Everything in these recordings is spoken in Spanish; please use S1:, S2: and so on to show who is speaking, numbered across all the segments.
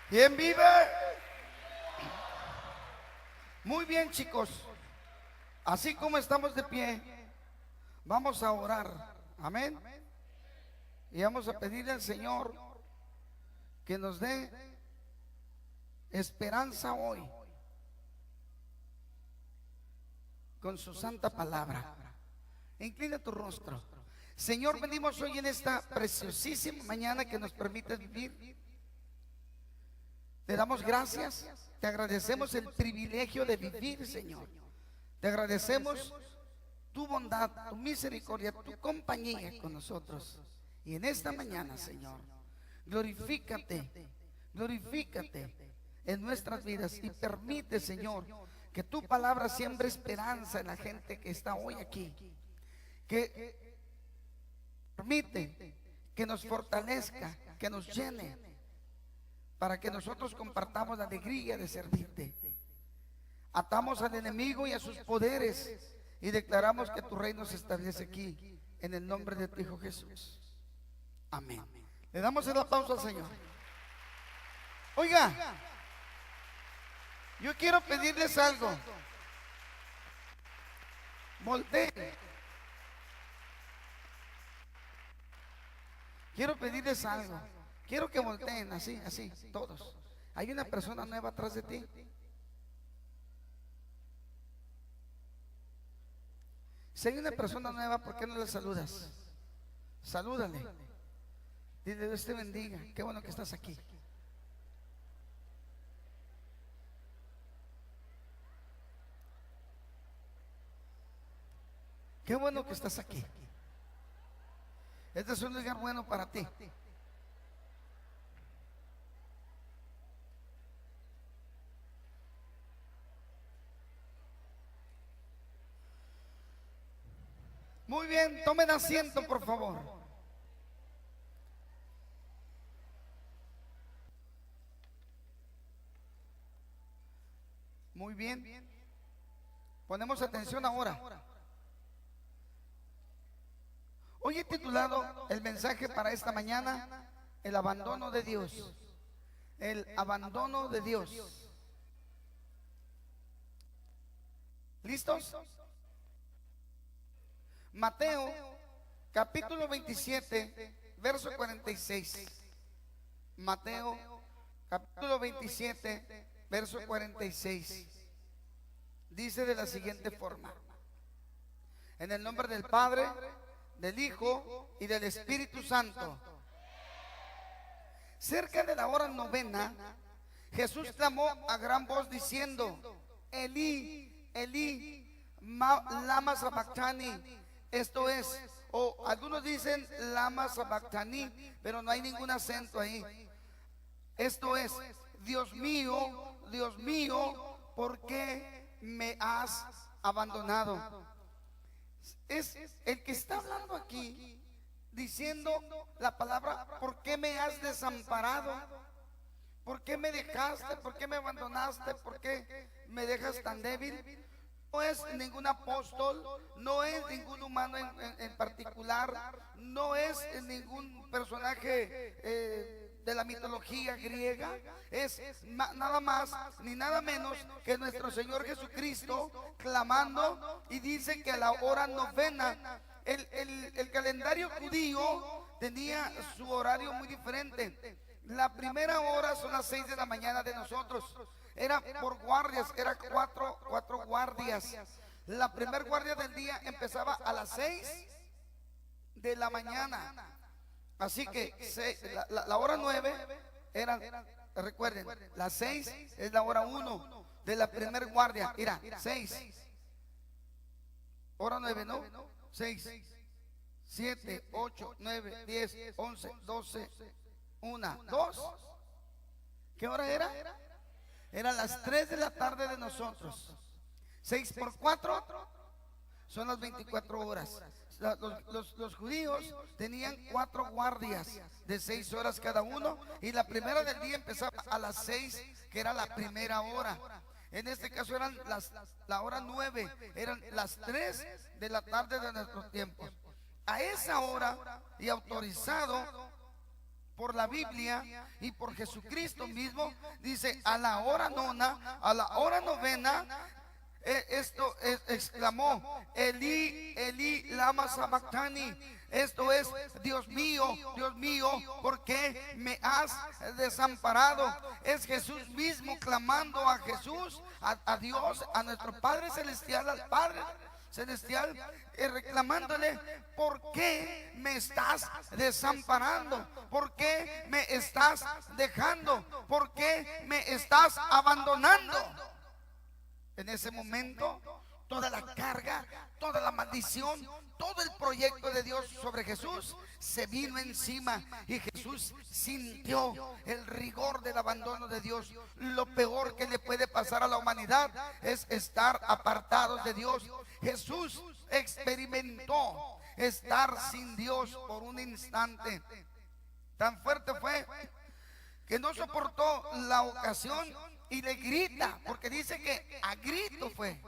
S1: ¿Quién vive? Muy bien, chicos. Así como estamos de pie, vamos a orar. Amén. Y vamos a pedirle al Señor que nos dé esperanza hoy con su santa palabra. Inclina tu rostro. Señor, venimos hoy en esta preciosísima mañana que nos permite vivir. Te damos gracias, te agradecemos el privilegio de vivir, Señor. Te agradecemos tu bondad, tu misericordia, tu compañía con nosotros. Y en esta mañana, Señor, glorifícate en nuestras vidas y permite, Señor, que tu palabra siembre esperanza en la gente que está hoy aquí. Que permite que nos fortalezca, que nos llene, para que nosotros compartamos la alegría de servirte. Atamos al enemigo y a sus poderes y declaramos que tu reino se establece aquí en el nombre de tu Hijo Jesús. Amén. Le damos el aplauso al Señor. Oiga, yo quiero pedirles algo. Volteen. Quiero pedirles algo. Quiero que volteen así, todos. Hay una persona nueva atrás de ti. Si hay una persona nueva, ¿por qué no le saludas? Salúdale. Dile, Dios te bendiga. Qué bueno que estás aquí. Qué bueno que estás aquí. Este es un lugar bueno para ti. Muy bien, tomen asiento, por favor. Muy bien. Ponemos atención ahora. Hoy he titulado el mensaje para esta mañana: el abandono de Dios. El abandono de Dios. ¿Listos? Mateo capítulo 27 verso 46. Mateo capítulo 27 verso 46. Dice de la siguiente forma: en el nombre del Padre, del Hijo y del Espíritu Santo. Cerca de la hora novena, Jesús clamó a gran voz diciendo: Elí, Elí, lama sabactani. Esto es, o algunos dicen lama sabactani, pero no hay ningún acento ahí. Esto es: Dios mío, ¿por qué me has abandonado? Es el que está hablando aquí, diciendo la palabra: ¿por qué me has desamparado? ¿Por qué me dejaste? ¿Por qué me abandonaste? ¿Por qué me dejas tan débil? No es ningún apóstol, no es ningún humano en particular, no es ningún personaje de la mitología griega. Es nada más ni nada menos que nuestro Señor Jesucristo clamando, y dice que a la hora novena. El calendario judío tenía su horario muy diferente. La primera hora son las 6 de la mañana de nosotros. Era por guardias, era cuatro guardias. La primera guardia del día empezaba a las 6 de la mañana. Así que la hora 9 era, recuerden, las 6 es la hora 1 de la primera guardia. Mira, 6. Hora 9, ¿no? 6, 7, 8, 9, 10, 11, 12, 1, 2. ¿Qué hora era? Eran las 3 de la tarde de nosotros. 6 por 4 son las 24 horas. Los judíos tenían 4 guardias de 6 horas cada uno, y la primera del día empezaba a las 6, que era la primera hora. En este caso eran la hora 9, eran las 3 de la tarde de nuestros tiempos. A esa hora y autorizado por la Biblia y por Jesucristo mismo, dice a la hora nona, a la hora novena, exclamó, Elí, Elí, lama sabactani. Esto es, Dios mío, ¿por qué me has desamparado? Es Jesús mismo clamando a Jesús, a Dios, a nuestro Padre Celestial, al Padre Celestial, reclamándole, ¿por qué me estás desamparando? ¿Por qué me estás dejando? ¿Por qué me estás abandonando? En ese momento, toda la carga, toda la maldición, todo el proyecto de Dios sobre Jesús se vino encima, y Jesús sintió el rigor del abandono de Dios. Lo peor que le puede pasar a la humanidad es estar apartados de Dios. Jesús experimentó estar sin Dios por un instante. Tan fuerte fue que no soportó la ocasión y le grita, porque dice que a grito fue.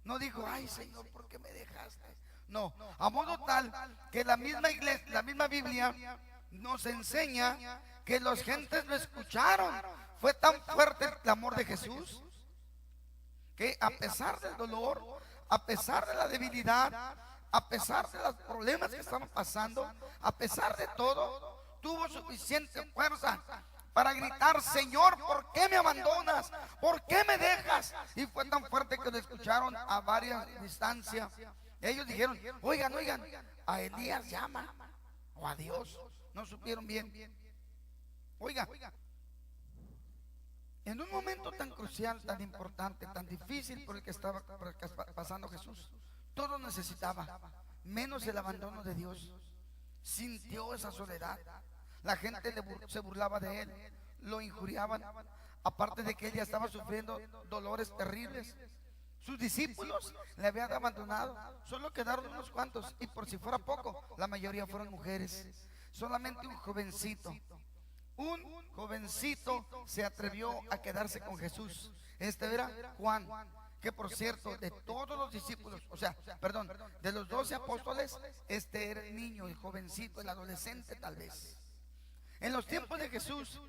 S1: No dijo, ay Señor, ¿por qué me dejaste? No, a modo tal que la misma iglesia, la misma Biblia nos enseña que los gentes lo escucharon. Fue tan fuerte el clamor de Jesús que a pesar del dolor, a pesar de la debilidad, a pesar de los problemas que estaban pasando, a pesar de todo, tuvo suficiente fuerza para gritar, Señor, ¿por qué me abandonas? ¿Por qué me dejas? Y fue tan fuerte que lo escucharon a varias distancias. Ellos dijeron, oigan, a Elías llama, o a Dios. No supieron bien. Oigan, en un momento tan crucial, tan importante, tan difícil por el que estaba pasando Jesús, todo necesitaba, menos el abandono de Dios. Sintió esa soledad. La gente se burlaba de él, lo injuriaban, aparte de que él ya estaba sufriendo dolores terribles. Sus discípulos le habían abandonado, solo quedaron unos cuantos, y por si fuera poco, la mayoría fueron mujeres. Solamente un jovencito se atrevió a quedarse con Jesús. Este era Juan, que por cierto, de todos los discípulos, de los 12 apóstoles, este era el niño, el jovencito, el adolescente tal vez. En los tiempos de Jesús,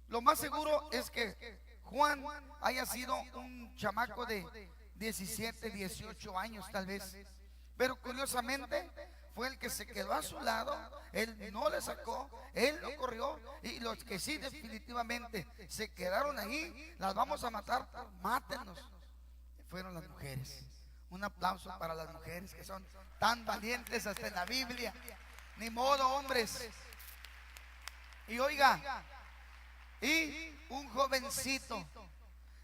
S1: lo más seguro es que Juan haya sido un chamaco de 17, 18 años tal vez. Pero curiosamente fue el que se quedó a su lado. Él no le sacó, él lo corrió. Y los que sí definitivamente se quedaron ahí, las vamos a matar, mátenos, fueron las mujeres. Un aplauso para las mujeres que son tan valientes hasta en la Biblia. Ni modo, hombres. Y oiga, y un jovencito,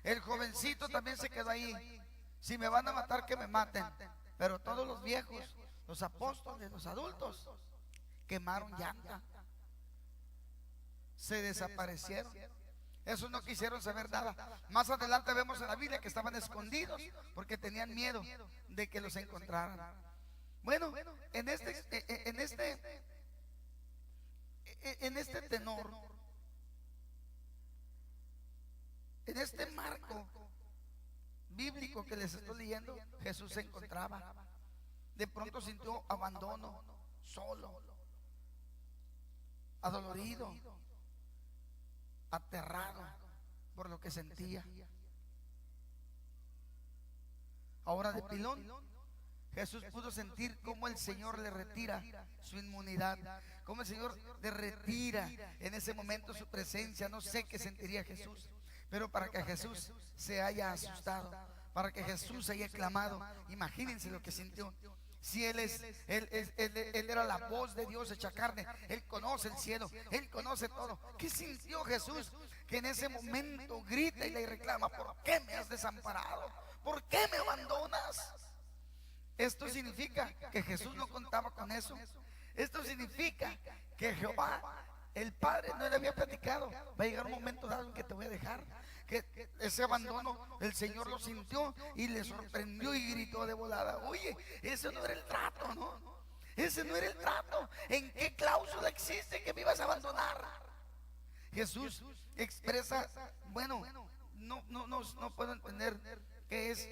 S1: el jovencito también se quedó ahí. Si me van a matar, que me maten. Pero todos los viejos, los apóstoles, los adultos, quemaron llanta, se desaparecieron. Esos no quisieron saber nada. Más adelante vemos en la Biblia que estaban escondidos porque tenían miedo de que los encontraran. Bueno, en este tenor, en este marco bíblico que les estoy leyendo, Jesús se encontraba. De pronto sintió abandono, solo, adolorido, aterrado por lo que sentía. Ahora de pilón, Jesús pudo sentir cómo el Señor le retira su inmunidad, cómo el Señor le retira en ese momento su presencia. No sé qué sentiría Jesús, pero para que Jesús se haya asustado, para que Jesús haya clamado, imagínense lo que sintió. Si él era la voz de Dios hecha carne, él conoce el cielo, él conoce todo. ¿Qué sintió Jesús? Que en ese momento grita y le reclama, ¿por qué me has desamparado? ¿Por qué me abandonas? Esto significa que Jesús no contaba con eso. Esto significa que Jehová, el Padre, no le había platicado, va a llegar un momento dado en que te voy a dejar. Que ese abandono el Señor lo sintió y le sorprendió y gritó de volada, oye, ese no era el trato, ¿no? Ese no era el trato. ¿En qué cláusula existe que me ibas a abandonar? Jesús expresa, bueno, no puedo entender que es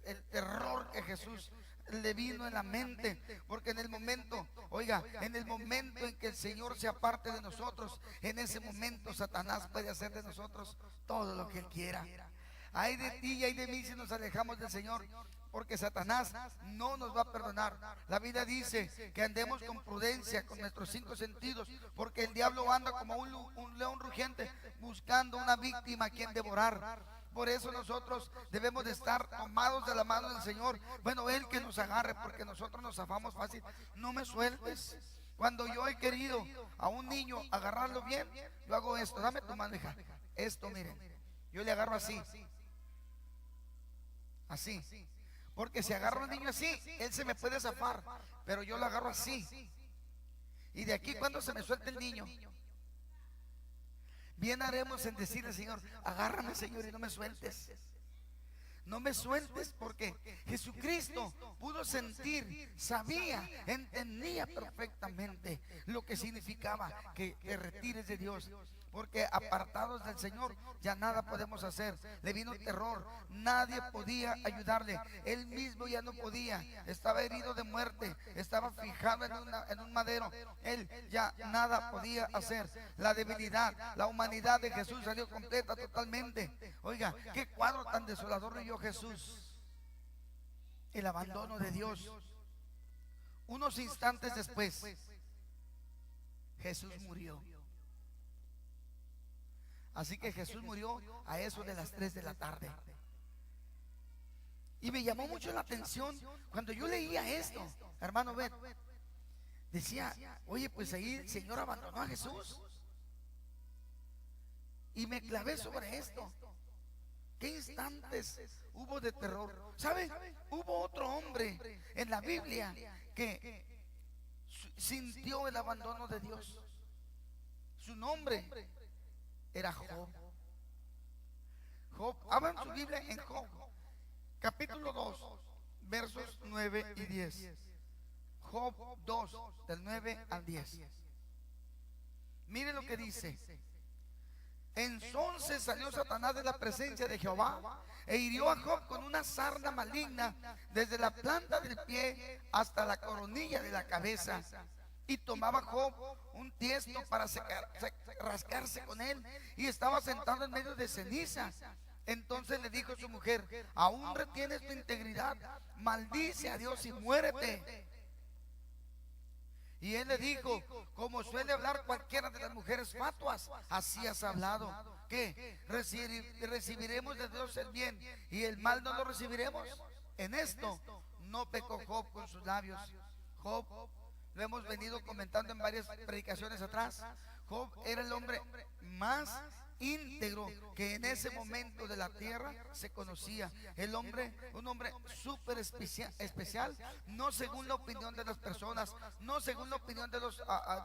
S1: el terror que Jesús le vino en la mente, porque en el momento, oiga, en el momento en que el Señor se aparte de nosotros, en ese momento Satanás puede hacer de nosotros todo lo que él quiera. Ay de ti y ay de mí si nos alejamos del Señor, porque Satanás no nos va a perdonar. La Biblia dice que andemos con prudencia, con nuestros 5 sentidos, porque el diablo anda como un león rugiente buscando una víctima a quien devorar. Por eso nosotros debemos de estar tomados de la mano del Señor. Bueno, Él que nos agarre, porque nosotros nos zafamos fácil. No me sueltes. Cuando yo he querido a un niño agarrarlo bien, yo hago esto. Dame tu mano, hija. Esto, miren, yo le agarro así. Así. Porque si agarro a un niño así, él se me puede zafar, pero yo lo agarro así. Y de aquí cuando se me suelte el niño, bien haremos en decirle, Señor, agárrame, Señor, y no me sueltes. No me sueltes, porque Jesucristo pudo sentir, sabía, entendía perfectamente lo que significaba que te retires de Dios. Porque apartados del Señor ya nada podemos hacer. Le vino terror, nadie podía ayudarle. Él mismo ya no podía, estaba herido de muerte, estaba fijado en un madero. Él ya nada podía hacer. La debilidad, la humanidad de Jesús salió completa totalmente. Oiga, qué cuadro tan desolador vivió Jesús. El abandono de Dios. Unos instantes después, Jesús murió. Así que Jesús murió a eso de las 3 de la tarde. Y me llamó mucho la atención cuando yo leía esto, hermano Bet. Decía, oye, pues ahí el Señor abandonó a Jesús. Y me clavé sobre esto. ¿Qué instantes hubo de terror? ¿Sabe? Hubo otro hombre en la Biblia que sintió el abandono de Dios. Su nombre era Job. Job, abran su Biblia en Job, capítulo 2, versos 9 y 10. Job 2, del 9 al 10. Mire lo que dice. Entonces salió Satanás de la presencia de Jehová e hirió a Job con una sarna maligna desde la planta del pie hasta la coronilla de la cabeza. Y tomaba Job un tiesto para rascarse con él, y estaba sentado en medio de cenizas. Entonces le dijo a su mujer, aún retienes tu integridad, maldice a Dios y muérete. Y él le dijo, como suele hablar cualquiera de las mujeres fatuas, así has hablado, que recibiremos de Dios el bien y el mal no lo recibiremos. En esto no pecó Job con sus labios. Job, lo hemos venido comentando en varias predicaciones atrás, Job era el hombre más íntegro que en ese momento de la tierra se conocía. El hombre, un hombre súper especial, no según la opinión de las personas, no según la opinión de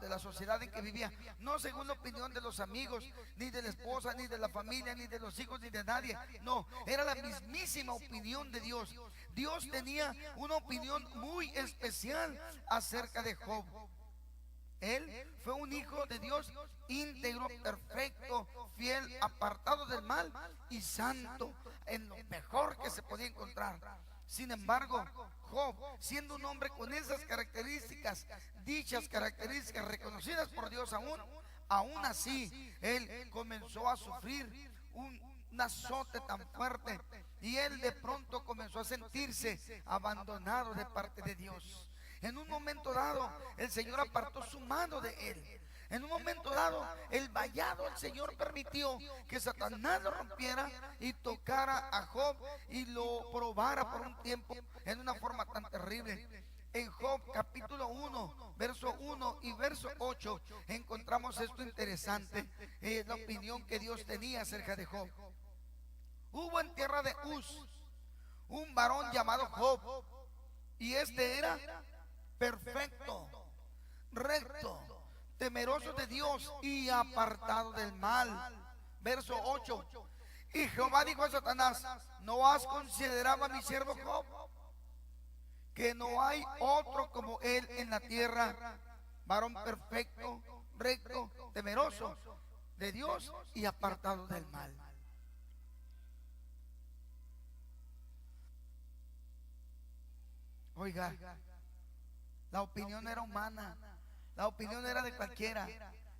S1: la sociedad en que vivía, no según la opinión de los amigos, ni de la esposa, ni de la familia, ni de los hijos, ni de nadie. No, era la mismísima opinión de Dios. Dios tenía una opinión muy especial acerca de Job. Él fue un hijo de Dios íntegro, perfecto, fiel, apartado del mal y santo, en lo mejor que se podía encontrar. Sin embargo, Job, siendo un hombre con esas características, dichas características reconocidas por Dios, aún así, él comenzó a sufrir un azote tan fuerte, y él de pronto comenzó a sentirse abandonado de parte de Dios. En un momento dado, el Señor apartó su mano de él. En un momento dado, el vallado, el Señor permitió que Satanás lo rompiera y tocara a Job y lo probara por un tiempo en una forma tan terrible. En Job capítulo 1, verso 1 y verso 8 encontramos esto interesante, la opinión que Dios tenía acerca de Job. Hubo en tierra de Uz un varón llamado Job, y este era perfecto, recto, temeroso de Dios y apartado del mal. Verso 8. Y Jehová dijo a Satanás, ¿no has considerado a mi siervo Job? Que no hay otro como él en la tierra, varón perfecto, recto, temeroso de Dios y apartado del mal. Oiga, la opinión no era humana, la opinión era de cualquiera.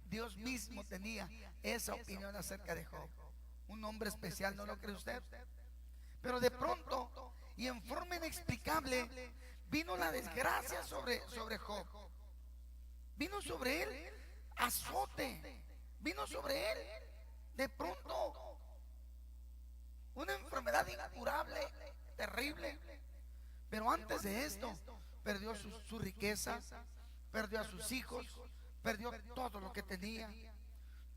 S1: Dios mismo tenía esa opinión acerca de Job. Un hombre especial, ¿no lo cree usted? Pero de pronto y en forma inexplicable vino la desgracia sobre Job. Vino sobre él azote, vino sobre él de pronto una enfermedad incurable, terrible. Pero antes de esto perdió su riqueza, perdió a sus hijos, perdió todo lo que tenía.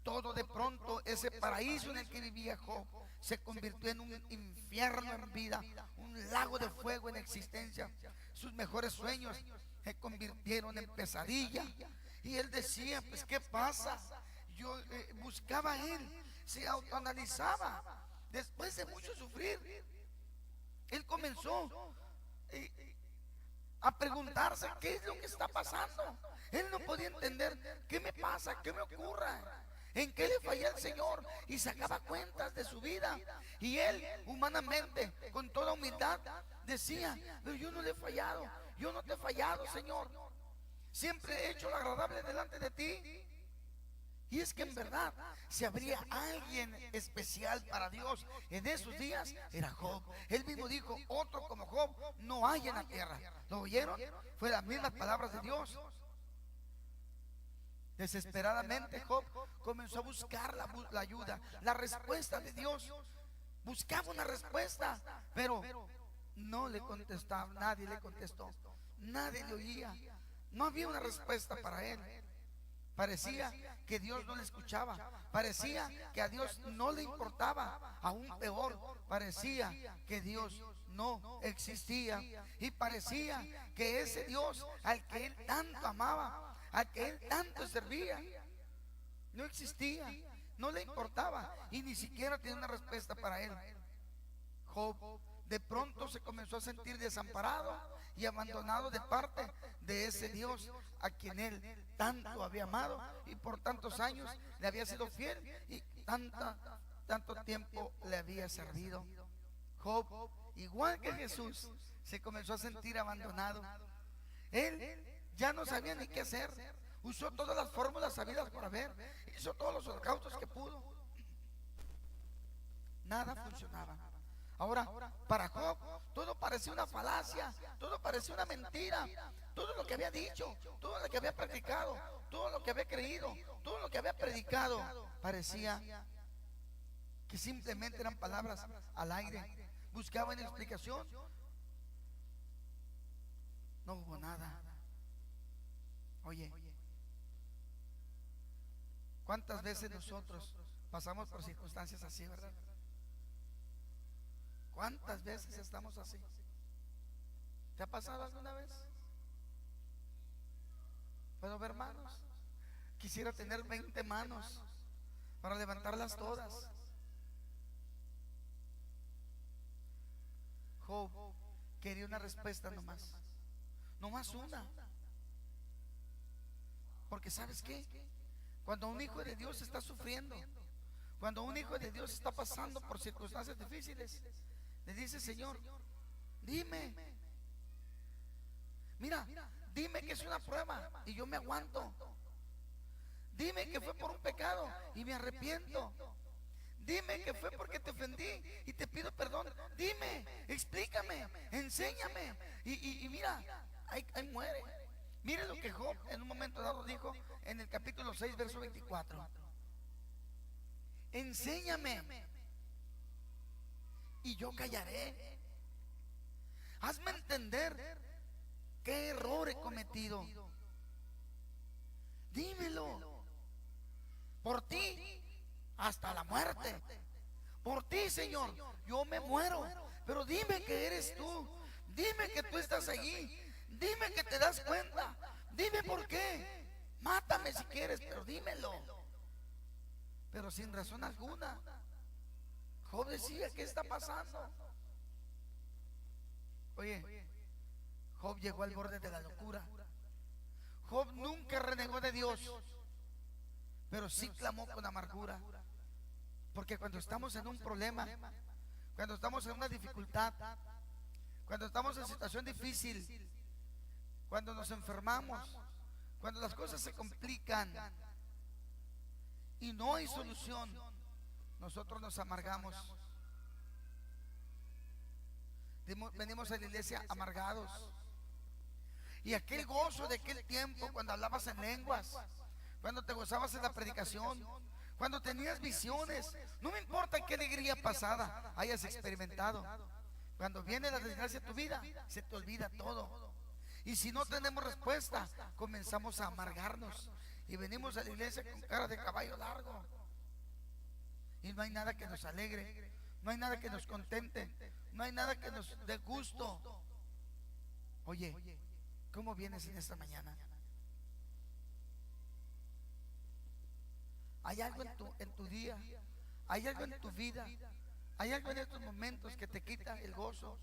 S1: Todo de pronto, ese paraíso en el que vivía Job se convirtió en un infierno en vida, un lago de fuego en existencia. Sus mejores sueños se convirtieron en pesadilla. Y él decía, pues ¿qué pasa? Yo buscaba a él, se autoanalizaba. Después de mucho sufrir, él comenzó a preguntarse qué es lo que está pasando. Él no podía entender qué me pasa, qué me ocurra, en qué le fallé al Señor, y sacaba cuentas de su vida. Y él humanamente, con toda humildad, decía, pero yo no le he fallado, yo no te he fallado, Señor, siempre he hecho lo agradable delante de ti. Y es que en verdad, si habría alguien especial para Dios en esos días, era Job. Él mismo dijo, otro como Job no hay en la tierra. ¿Lo oyeron? Fue las mismas palabras de Dios. Desesperadamente Job comenzó a buscar la ayuda, la respuesta de Dios. Buscaba una respuesta, pero no le contestaba, nadie le contestó, nadie le oía. No había una respuesta para él. Parecía que Dios no le escuchaba, parecía que a Dios no le importaba. Aún peor, parecía que Dios no existía, y parecía que ese Dios al que él tanto amaba, al que él tanto servía, no existía, no le importaba, y ni siquiera tenía una respuesta para él. Job de pronto se comenzó a sentir desamparado y abandonado de parte de ese Dios a quien él tanto había amado y por tantos años le había sido fiel y tanto tiempo le había servido. Job, igual que Jesús, se comenzó a sentir abandonado. Él ya no sabía ni qué hacer. Usó todas las fórmulas sabidas por haber, hizo todos los holocaustos que pudo, nada funcionaba. Ahora, para Job, todo parecía una falacia, todo parecía una mentira. Todo lo que había dicho, todo lo que había practicado, todo lo que había creído, todo lo que había predicado, parecía que simplemente eran palabras al aire. Buscaban explicación, no hubo nada. Oye, ¿cuántas veces nosotros pasamos por circunstancias así, verdad? ¿Cuántas veces estamos así? ¿Te ha pasado alguna vez? ¿Puedo ver manos? Quisiera tener 20 manos para levantarlas todas. Job quería una respuesta nomás, nomás una. Porque ¿sabes qué? Cuando un hijo de Dios está sufriendo, cuando un hijo de Dios está pasando por circunstancias difíciles, le dice, Señor, dime, mira, dime que es una prueba y yo me aguanto. Dime que fue por un pecado y me arrepiento. Dime que fue porque te ofendí y te pido perdón. Dime, explícame, enséñame. Y mira, ahí muere. Mire lo que Job en un momento dado dijo en el capítulo 6, verso 24. Enséñame y yo callaré. Hazme entender qué error he cometido. Dímelo. Por ti hasta la muerte. Por ti, Señor, yo me muero. Pero dime que eres tú. Dime que tú estás allí. Dime que te das cuenta. Dime por qué. Mátame si quieres, pero dímelo. Pero sin razón alguna. Job decía, ¿qué está pasando? Oye, Job llegó al borde de la locura. Job nunca renegó de Dios, pero sí clamó con amargura. Porque cuando estamos en un problema, cuando estamos en una dificultad, cuando estamos en situación difícil, cuando nos enfermamos, cuando las cosas se complican y no hay solución, nosotros nos amargamos. Venimos a la iglesia amargados. Y aquel gozo de aquel tiempo, cuando hablabas en lenguas, cuando te gozabas en la predicación, cuando tenías visiones, no me importa qué alegría pasada hayas experimentado, cuando viene la desgracia a tu vida, se te olvida todo. Y si no tenemos respuesta, comenzamos a amargarnos y venimos a la iglesia con cara de caballo largo. Y no hay nada que nos alegre, no hay nada que nos contente, no hay nada que nos dé gusto. Oye, ¿cómo vienes en esta mañana? ¿Hay algo en tu día? ¿Hay algo en tu vida? ¿Hay algo en estos momentos que te quita el gozo?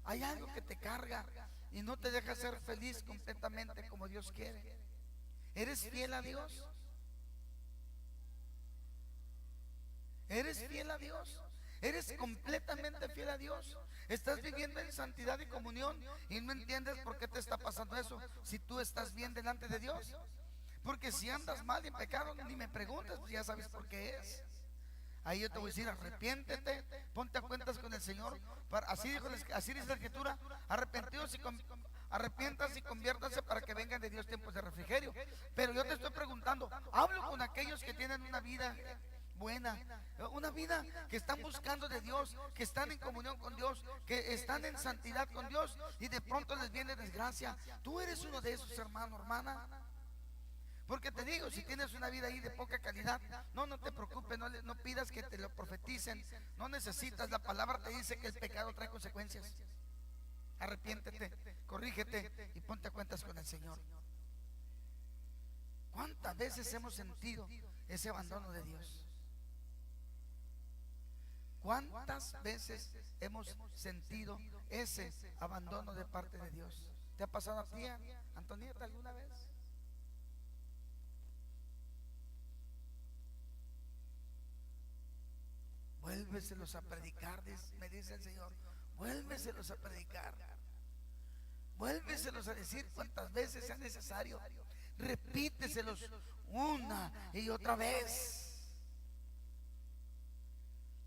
S1: ¿Hay algo que te carga y no te deja ser feliz completamente como Dios quiere? ¿Eres fiel a Dios? ¿Eres fiel a Dios? ¿Eres completamente fiel a Dios? ¿Estás viviendo en santidad y comunión y no entiendes por qué te está pasando eso? Si tú estás bien delante de Dios. Porque si andas mal y en pecado, ni me preguntes, pues ya sabes por qué es. Ahí yo te voy a decir: arrepiéntete, ponte a cuentas con el Señor. Así dice la Escritura: arrepientas y conviértanse para que vengan de Dios tiempos de refrigerio. Pero yo te estoy preguntando, hablo con aquellos que tienen una vida buena, una vida que están buscando de Dios, que están en comunión con Dios, que están en santidad con Dios, y de pronto les viene desgracia. Tú eres uno de esos, hermano, hermana. Porque te digo, si tienes una vida ahí de poca calidad, no te preocupes, no pidas que te lo profeticen, no necesitas. La palabra te dice que el pecado trae consecuencias. Arrepiéntete, corrígete y ponte a cuentas con el Señor. ¿Cuántas veces hemos sentido ese abandono de Dios? ¿Cuántas veces hemos sentido ese abandono de parte de Dios? ¿Te ha pasado a ti, Antonieta, alguna vez? Vuélveselos a predicar, me dice el Señor. Vuélveselos a predicar. Vuélveselos a decir cuantas veces sea necesario. Repíteselos una y otra vez.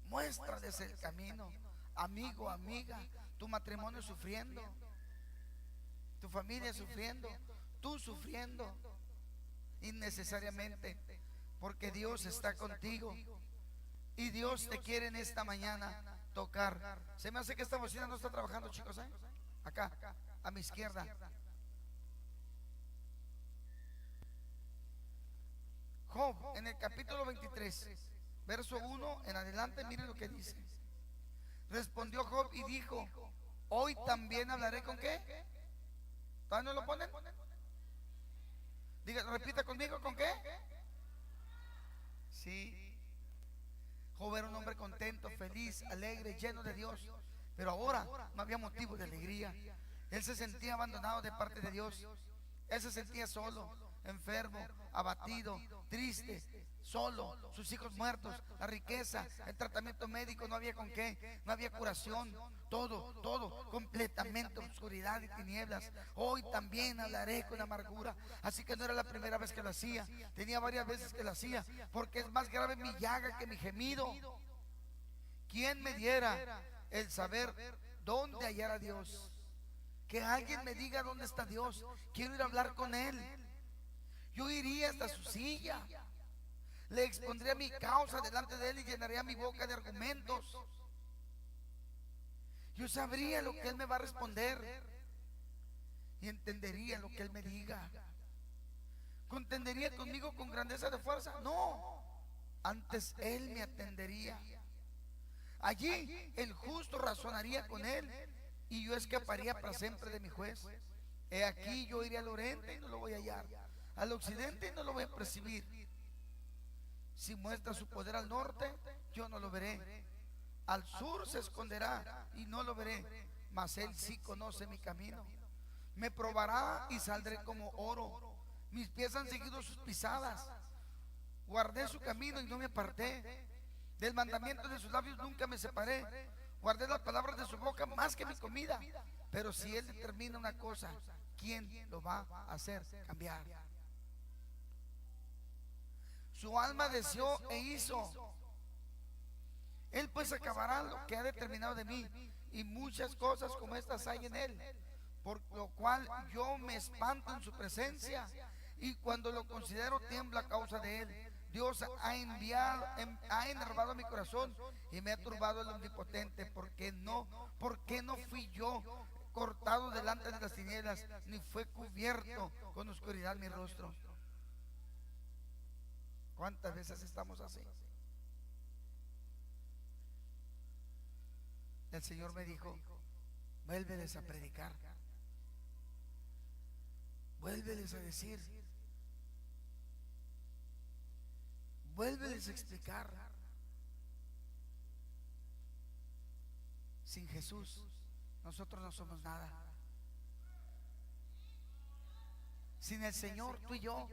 S1: Muéstrales el camino. Amigo, amiga, tu matrimonio sufriendo, tu familia sufriendo, tú sufriendo innecesariamente, porque Dios está contigo. Y Dios te quiere en esta mañana tocar. Se me hace que esta bocina no está trabajando, chicos, ¿eh? Acá, a mi izquierda. Job, en el capítulo 23, verso 1 en adelante, miren lo que dice. Respondió Job y dijo: hoy también hablaré con ¿qué? ¿Todavía no lo ponen? Diga, repita conmigo, ¿con qué? Sí. Job era un hombre contento, feliz, alegre, lleno de Dios. Pero ahora no había motivo de alegría. Él se sentía abandonado de parte de Dios. Él se sentía solo, enfermo, abatido, triste, solo, sus hijos muertos, la riqueza, el tratamiento médico, no había con qué, no había curación, todo, completamente oscuridad y tinieblas. Hoy también hablaré con amargura. Así que no era la primera vez que lo hacía, tenía varias veces que lo hacía, porque es más grave mi llaga que mi gemido. ¿Quién me diera el saber dónde hallar a Dios? Que alguien me diga dónde está Dios. Quiero ir a hablar con Él. Yo iría hasta su silla, le expondría mi causa delante de Él y llenaría mi boca de argumentos. Yo sabría lo que Él me va a responder y entendería lo que Él me diga. ¿Contendería conmigo con grandeza de fuerza? No, antes Él me atendería. Allí el justo razonaría con Él y yo escaparía para siempre de mi juez. He aquí, yo iré al oriente y no lo voy a hallar, al occidente y no lo voy a percibir. Si muestra su poder al norte, yo no lo veré. Al sur se esconderá y no lo veré, mas Él sí conoce mi camino. Me probará y saldré como oro. Mis pies han seguido sus pisadas. Guardé su camino y no me aparté. Del mandamiento de sus labios nunca me separé. Guardé las palabras de su boca más que mi comida. Pero si Él determina una cosa, ¿quién lo va a hacer cambiar? Su alma deseó e hizo. Él pues acabará lo que ha determinado de mí, y muchas cosas como estas hay en él, por lo cual yo me espanto en su presencia, y cuando lo considero tiemblo a causa de él. Dios ha enervado mi corazón y me ha turbado el omnipotente. ¿Por qué no fui yo cortado delante de las tinieblas, ni fue cubierto con oscuridad mi rostro? ¿Cuántas veces estamos así? El Señor me dijo: vuélveles a predicar, vuélveles a decir, vuélveles a explicar. Sin Jesús nosotros no somos nada. Sin el Señor, tú y yo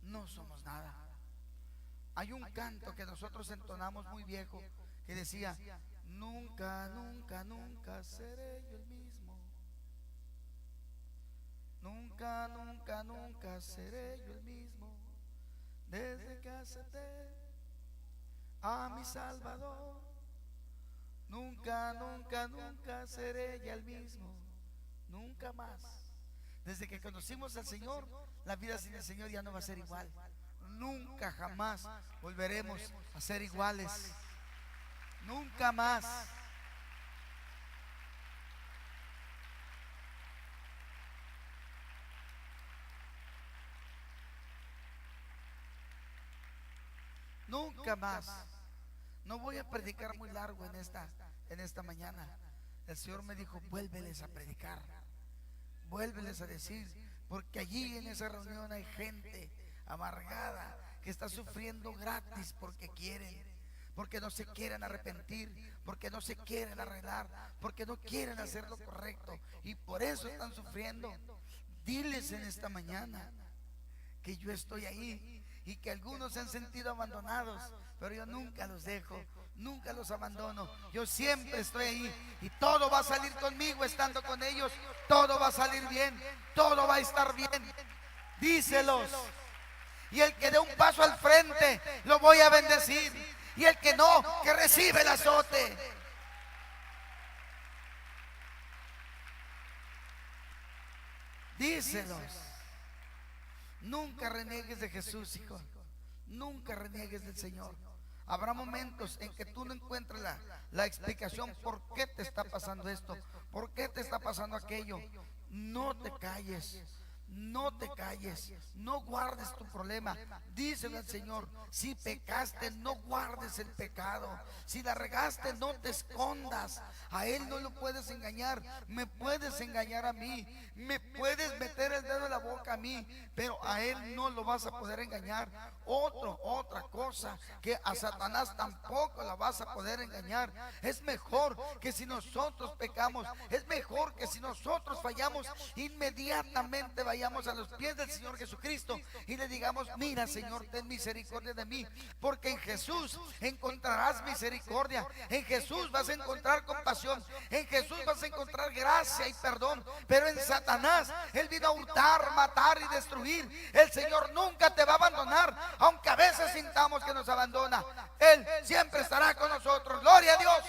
S1: no somos nada. Hay un canto que nosotros entonamos muy viejo que decía: nunca, nunca, nunca seré yo el mismo. Nunca, nunca, nunca seré yo el mismo. Desde que acepté a mi Salvador, nunca, nunca, nunca seré ya el mismo. Nunca más. Desde que conocimos al Señor, la vida sin el Señor ya no va a ser igual. Nunca jamás volveremos a ser iguales. Nunca más. Nunca más. No voy a predicar muy largo en esta mañana. El Señor me dijo: vuélveles a predicar, vuélveles a decir, porque allí en esa reunión hay gente amargada que está sufriendo gratis porque quieren, porque no se quieren arrepentir, porque no se quieren arreglar, porque no quieren hacer lo correcto, y por eso están sufriendo. Diles en esta mañana que yo estoy ahí, y que algunos se han sentido abandonados, pero yo nunca los dejo, nunca los abandono. Yo siempre estoy ahí, y todo va a salir conmigo estando con ellos. Todo va a salir bien, todo va a estar bien. Díselos. Y el que dé un paso al frente, lo voy a bendecir, y el que no, que recibe el azote. Díselos. Nunca reniegues de Jesús, hijo. Nunca reniegues del Señor. Habrá momentos en que tú no encuentres la explicación por qué te está pasando esto, por qué te está pasando aquello. No te calles. No te calles, no guardes tu problema. Díselo al Señor: si pecaste, no guardes el pecado. Si la regaste, no te escondas. A Él no lo puedes engañar. Me puedes engañar a mí, me puedes meter el dedo en la boca a mí, pero a Él no lo vas a poder engañar. Otra cosa, que a Satanás tampoco la vas a poder engañar. Es mejor que si nosotros pecamos, es mejor que si nosotros fallamos, inmediatamente vayamos a los pies del Señor Jesucristo y le digamos: mira, Señor, ten misericordia de mí, porque en Jesús encontrarás misericordia, en Jesús vas a encontrar compasión, en Jesús vas a encontrar gracia y perdón. Pero en Satanás, Él vino a hurtar, matar y destruir. El Señor nunca te va a abandonar, aunque a veces sintamos que nos abandona. Él siempre estará con nosotros. Gloria a Dios.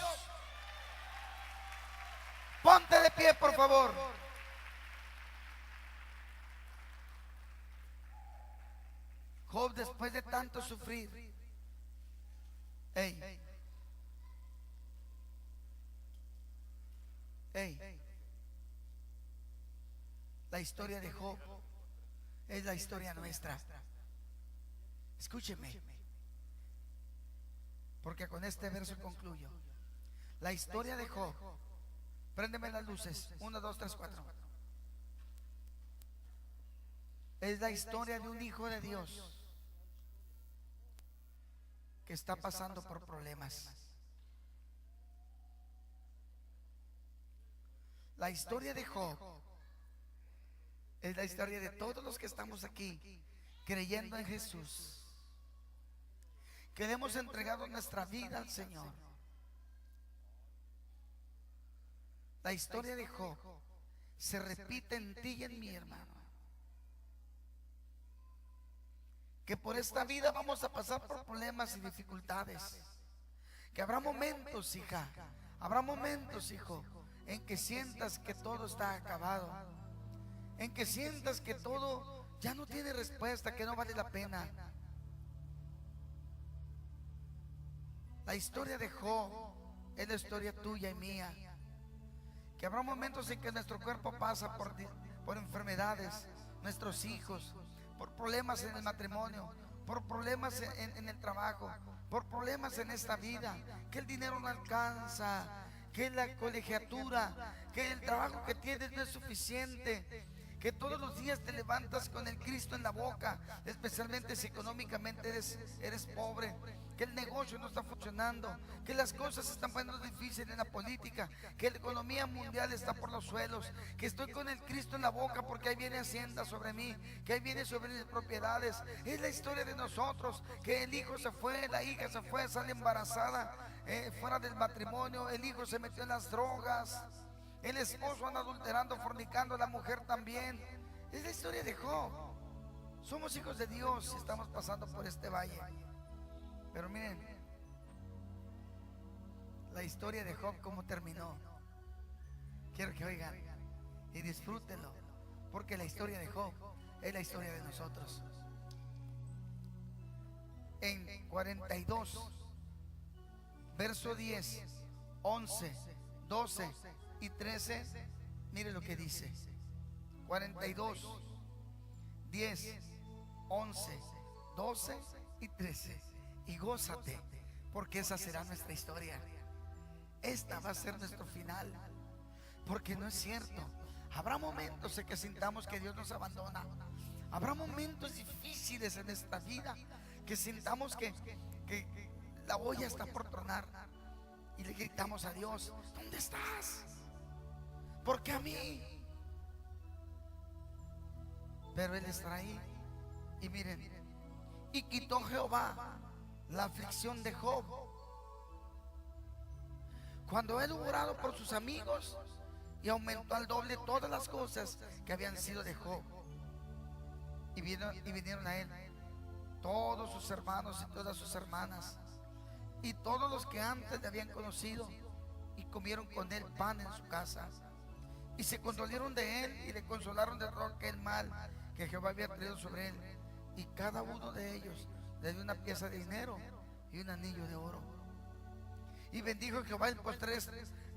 S1: Ponte de pie, por favor. Job, después de tanto sufrir, la historia de Job es la historia nuestra. Escúcheme, porque con este verso concluyo. La historia de Job. Préndeme las luces. 1, 2, 3, 4. Es la historia de un hijo de Dios que está pasando por problemas. La historia de Job es la historia de todos los que estamos aquí creyendo en Jesús, que le hemos entregado nuestra vida al Señor. La historia de Job se repita en ti y en mi hermano. Que por esta vida vamos a pasar por problemas y dificultades. Que habrá momentos, hija, habrá momentos, hijo, en que sientas que todo está acabado, en que sientas que todo ya no tiene respuesta, que no vale la pena. La historia de Job es la historia tuya y mía. Que habrá momentos en que nuestro cuerpo pasa por enfermedades, nuestros hijos, por problemas en el matrimonio, por problemas en el trabajo, por problemas en esta vida, que el dinero no alcanza, que la colegiatura, que el trabajo que tienes no es suficiente, que todos los días te levantas con el Cristo en la boca, especialmente si económicamente eres pobre, que el negocio no está funcionando, que las cosas se están poniendo difíciles en la política, que la economía mundial está por los suelos, que estoy con el Cristo en la boca porque ahí viene hacienda sobre mí, que ahí viene sobre mis propiedades. Es la historia de nosotros, que el hijo se fue, la hija se fue, sale embarazada, fuera del matrimonio, el hijo se metió en las drogas, el esposo anda adulterando, fornicando, la mujer también. Es la historia de Job. Somos hijos de Dios y estamos pasando por este valle. Pero miren, la historia de Job, cómo terminó. Quiero que oigan y disfrútenlo, porque la historia de Job es la historia de nosotros. En 42, verso 10, 11, 12 y 13, mire lo que dice. 42, 10, 11, 12 y 13. Y gózate, porque esa será nuestra historia. Esta va a ser nuestro final. Porque no es cierto, habrá momentos en que sintamos que Dios nos abandona. Habrá momentos difíciles en esta vida que sintamos que la olla está por tronar. Y le gritamos a Dios: ¿dónde estás? ¿Por qué a mí? Pero Él estará ahí. Y miren, y quitó Jehová la aflicción de Job cuando él hubo orado por sus amigos, y aumentó al doble todas las cosas que habían sido de Job. Y vinieron a él todos sus hermanos y todas sus hermanas, y todos los que antes le habían conocido, y comieron con él pan en su casa, y se condolieron de él y le consolaron de todo aquel mal que Jehová había traído sobre él. Y cada uno de ellos le dio una pieza de dinero y un anillo de oro. Y bendijo Jehová el postrer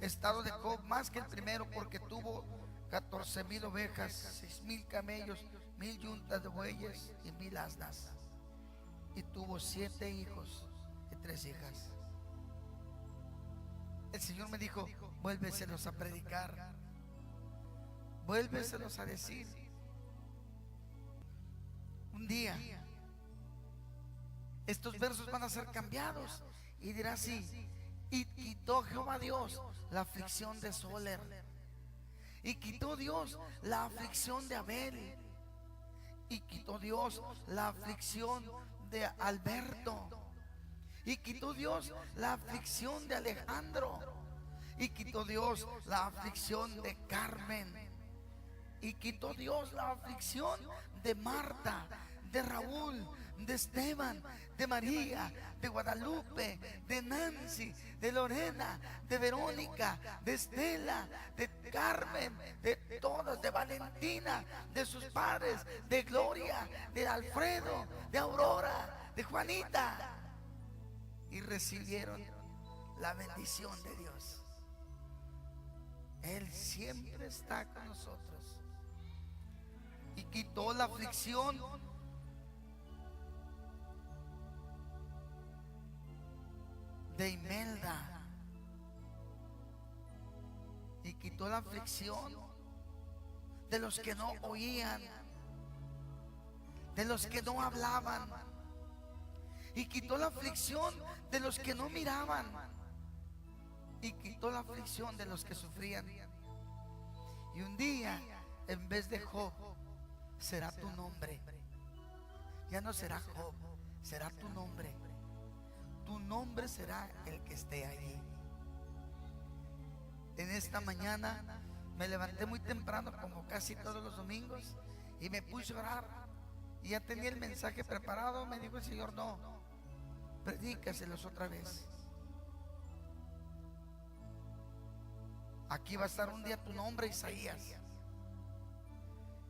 S1: estado de Job más que el primero, porque tuvo 14,000 ovejas, 6,000 camellos, 1,000 yuntas de bueyes y 1,000 asnas. Y tuvo 7 hijos y 3 hijas. El Señor me dijo: vuélveselos a predicar, vuélveselos a decir. Un día estos versos van a ser cambiados y dirá así: y quitó Jehová Dios la aflicción de Soler, y quitó Dios la aflicción de Abel, y quitó Dios la aflicción de Alberto, y quitó Dios la aflicción de Alejandro, y quitó Dios la aflicción de Carmen, y quitó Dios la aflicción de Marta, de Raúl, de Esteban, de María, de Guadalupe, de Nancy, de Lorena, de Verónica, de Estela, de Carmen, de todos, de Valentina, de sus padres, de Gloria, de Alfredo, de Aurora, de Juanita. Y recibieron la bendición de Dios. Él siempre está con nosotros. Y quitó la aflicción de Imelda, y quitó la aflicción de los que no oían, de los que no hablaban, y quitó la aflicción de los que no miraban, y quitó la aflicción de los que sufrían. Y un día, en vez de Job, será tu nombre. Ya no será Job, será tu nombre. Tu nombre será el que esté allí. En esta mañana Me levanté muy temprano, como casi todos los domingos, y me puse a orar. Y ya tenía el mensaje preparado. Me dijo el Señor: no, predícaselos otra vez. Aquí va a estar un día tu nombre, Isaías,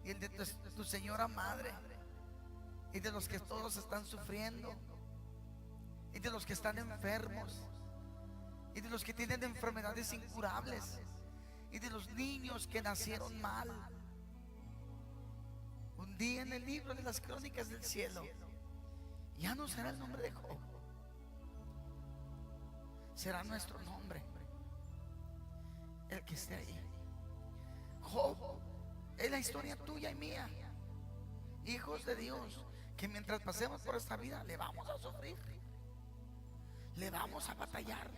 S1: y el de tu señora madre, y de los que todos están sufriendo, y de los que están enfermos, y de los que tienen enfermedades incurables, y de los niños que nacieron mal. Un día en el libro de las crónicas del cielo ya no será el nombre de Job, será nuestro nombre el que esté ahí. Job es la historia tuya y mía, hijos de Dios, que mientras pasemos por esta vida le vamos a sufrir, le vamos a batallar,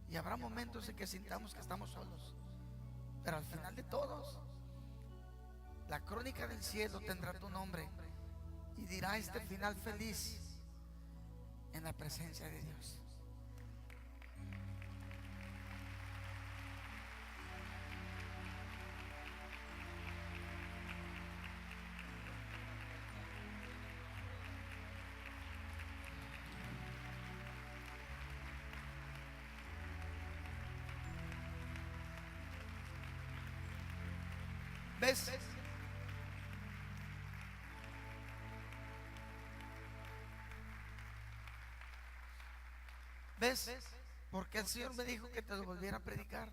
S1: y habrá momentos en que sintamos que estamos solos, pero al final de todos, la crónica del cielo tendrá tu nombre y dirá este final feliz en la presencia de Dios. ¿Ves? ¿Ves? Porque el Señor me dijo que te lo volviera a predicar.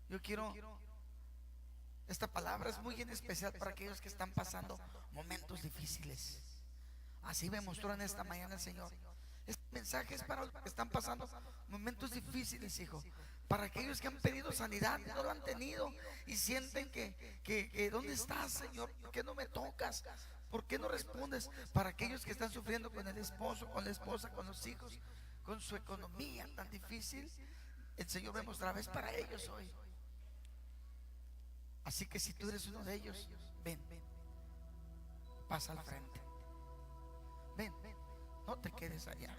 S1: Yo quiero, esta palabra es muy en especial para aquellos que están pasando momentos difíciles. Así me mostró en esta mañana el Señor. Este mensaje es para los que están pasando momentos difíciles, hijo. Para aquellos que han pedido sanidad y no lo han tenido, y sienten que ¿dónde estás, Señor? ¿Por qué no me tocas? ¿Por qué no respondes? Para aquellos que están sufriendo con el esposo, con la esposa, con los hijos, con su economía tan difícil, el Señor me mostraba, es para ellos hoy. Así que si tú eres uno de ellos, ven, pasa al frente. Ven, no te quedes allá.